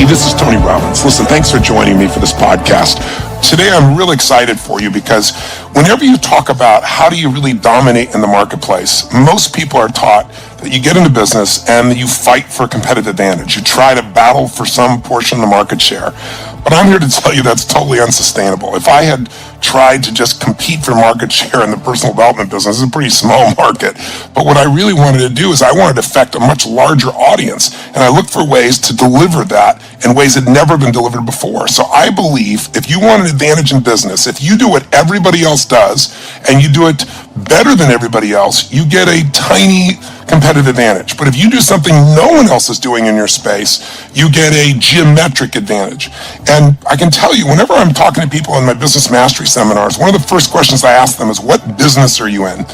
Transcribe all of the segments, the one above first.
Hey, this is Tony Robbins. Listen, thanks for joining me for this podcast. Today, I'm real excited for you because whenever you talk about how do you really dominate in the marketplace, most people are taught that you get into business and you fight for competitive advantage. You try to battle for some portion of the market share. But I'm here to tell you that's totally unsustainable. If I had tried to just compete for market share in the personal development business, it's a pretty small market. But what I really wanted to do is I wanted to affect a much larger audience. And I looked for ways to deliver that in ways that had never been delivered before. So I believe if you want an advantage in business, if you do what everybody else does and you do it better than everybody else, you get a tiny competitive advantage. But if you do something no one else is doing in your space, you get a geometric advantage. And I can tell you, whenever I'm talking to people in my business mastery seminars, one of the first questions I ask them is, what business are you in?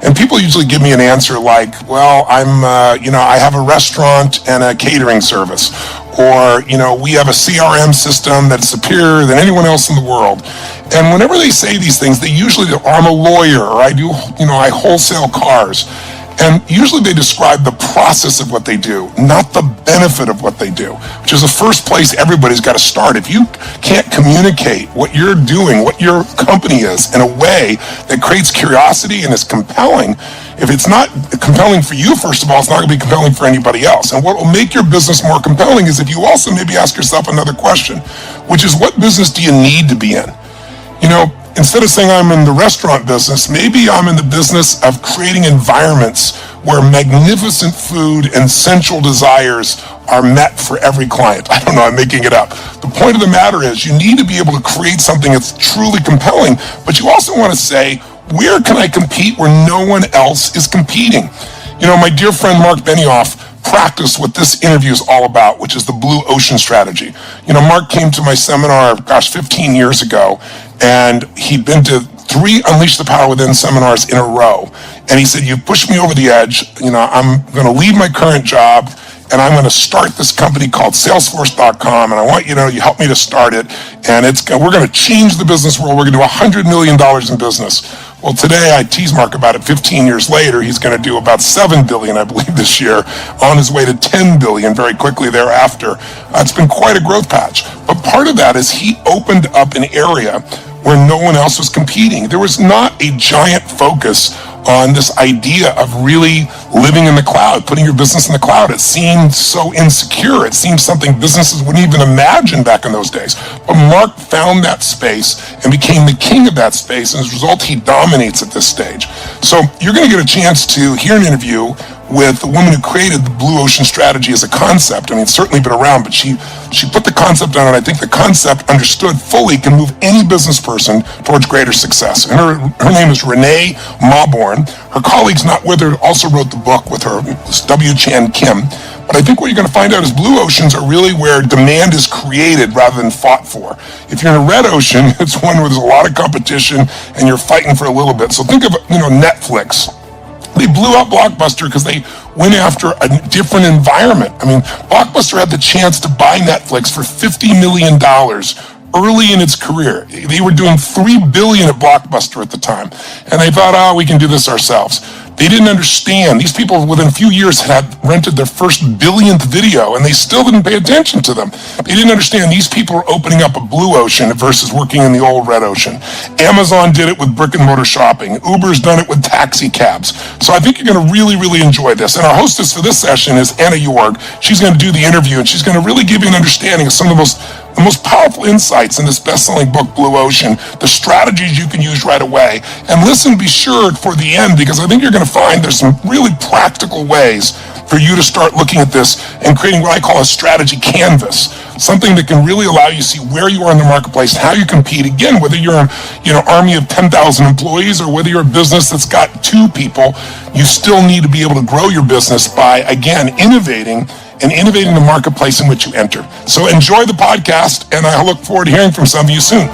And people usually give me an answer like, well, I have a restaurant and a catering service. Or, we have a CRM system that's superior than anyone else in the world. And whenever they say these things, they usually, or I'm a lawyer, or I wholesale cars. And usually they describe the process of what they do, not the benefit of what they do, which is the first place everybody's got to start. If you can't communicate what you're doing, what your company is, in a way that creates curiosity and is compelling, if it's not compelling for you, first of all, it's not going to be compelling for anybody else. And what will make your business more compelling is if you also maybe ask yourself another question, which is, what business do you need to be in? Instead of saying I'm in the restaurant business, maybe I'm in the business of creating environments where magnificent food and sensual desires are met for every client. I don't know, I'm making it up. The point of the matter is you need to be able to create something that's truly compelling, but you also want to say, where can I compete where no one else is competing? My dear friend Mark Benioff practiced what this interview is all about, which is the blue ocean strategy. Mark came to my seminar, 15 years ago, and he'd been to 3 Unleash the Power Within seminars in a row. And he said, you pushed me over the edge. I'm going to leave my current job and I'm going to start this company called Salesforce.com. And I want you help me to start it. And we're going to change the business world. We're going to do $100 million in business. Well, today I tease Mark about it. 15 years later, he's going to do about $7 billion, I believe, this year, on his way to $10 billion very quickly thereafter. It's been quite a growth patch. But part of that is he opened up an area where no one else was competing. There was not a giant focus on this idea of really living in the cloud, putting your business in the cloud. It seemed so insecure. It seemed something businesses wouldn't even imagine back in those days. But Mark found that space and became the king of that space. And as a result, he dominates at this stage. So you're going to get a chance to hear an interview with the woman who created the Blue Ocean strategy as a concept. It's certainly been around, but she put the concept on it. I think the concept understood fully can move any business person towards greater success. And her name is Renee Mauborgne. Her colleagues not with her also wrote the book with her, W. Chan Kim. But I think what you're going to find out is blue oceans are really where demand is created rather than fought for. If you're in a red ocean, it's one where there's a lot of competition and you're fighting for a little bit. So think of, Netflix. They blew up Blockbuster because they went after a different environment. Blockbuster had the chance to buy Netflix for $50 million early in its career. They were doing $3 billion at Blockbuster at the time. And they thought, we can do this ourselves. They didn't understand. These people within a few years had rented their first billionth video and they still didn't pay attention to them. They didn't understand these people are opening up a blue ocean versus working in the old red ocean. Amazon did it with brick and mortar shopping. Uber's done it with taxi cabs. So I think you're going to really, really enjoy this. And our hostess for this session is Anna Jorg. She's going to do the interview and she's going to really give you an understanding of some of the most powerful insights in this best-selling book, Blue Ocean, the strategies you can use right away. And listen, be sure for the end, because I think you're going to find there's some really practical ways for you to start looking at this and creating what I call a strategy canvas, something that can really allow you to see where you are in the marketplace and how you compete. Again, whether you're an army of 10,000 employees or whether you're a business that's got 2 people, you still need to be able to grow your business by, again, innovating the marketplace in which you enter. So enjoy the podcast, and I look forward to hearing from some of you soon.